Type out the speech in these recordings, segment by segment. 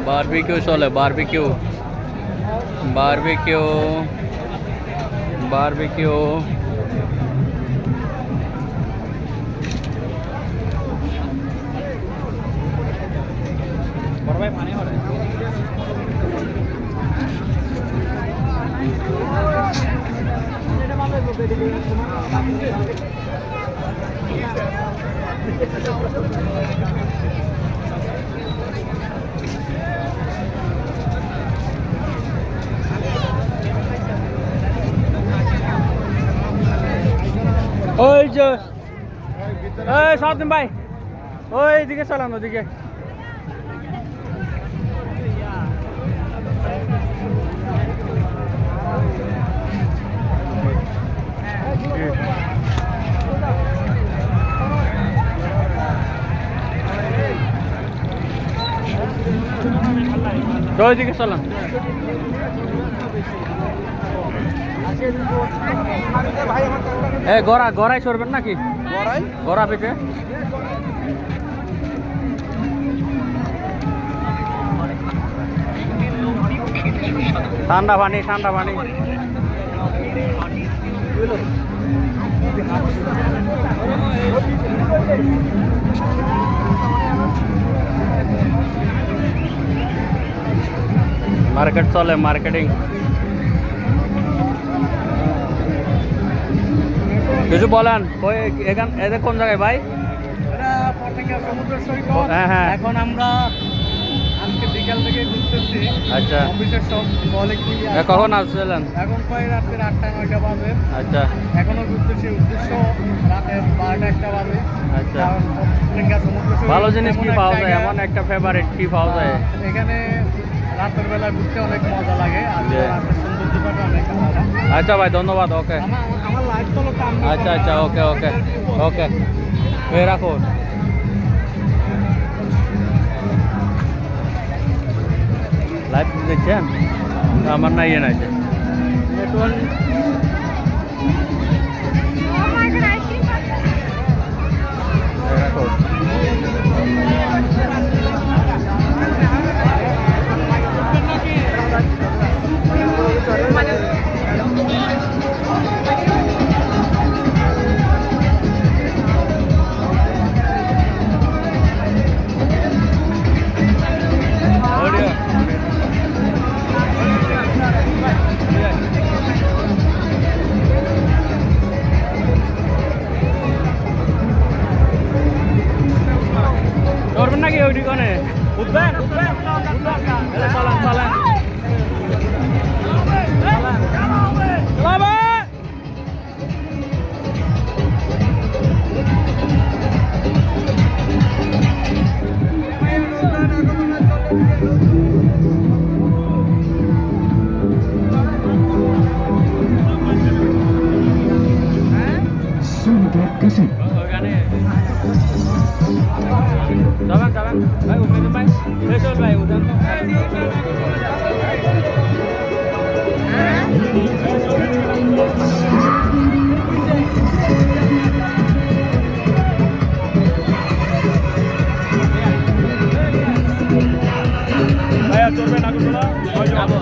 Barbecue চলে, barbecue barbecue barbecue. ওই যে এই সাউদ্দিন ভাই, ওই দিকে চালান, ওদিকে। ওইদিকে চালান। গড়াই সরবেন নাকি? গড়া পেটে ঠান্ডা পানি, ঠান্ডা পানি। মার্কেট চলে, মার্কেটিং। কিছু বলেন, এদের কোন জায়গায় ভাই? হ্যাঁ হ্যাঁ, এখন আমরা আজকে বিকাল থেকে ঘুরতেছি। আচ্ছা, অফিসের সব বলে কি কখন আসছিলেন? এখন প্রায় রাত্রে 8টা-9টা বাজে। আচ্ছা, এখনো ঘুরতেছি, উদ্দেশ্য রাতের 12টা-1টা বাজে। আচ্ছা, ভালো জিনিস কি পাওয়া যায়? এমন একটা ফেভারিট কি পাওয়া যায় এখানে? রাতের বেলা ঘুরতে অনেক মজা লাগে, আর রাতের সৌন্দর্যটা অনেক আলাদা। আচ্ছা ভাই, ধন্যবাদ। ওকে, আমার লাইফ চলো। আচ্ছা আচ্ছা, ওকে ওকে ওকে, রাখো। লাইভ দেখছেন? আমার না ইয়ে নাই রাখো। ধরবেন নাকি ওই ঠিকানে? উঠবেন? চালান চালান যাবেন যাবেন ভাই, উঠবেন ভাই, ভাই উঠেন তো। ভাইয়া চলবে নাগরদোলা? যাবো।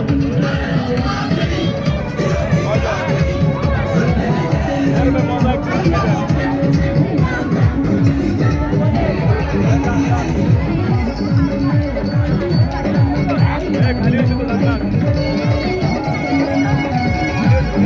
খালি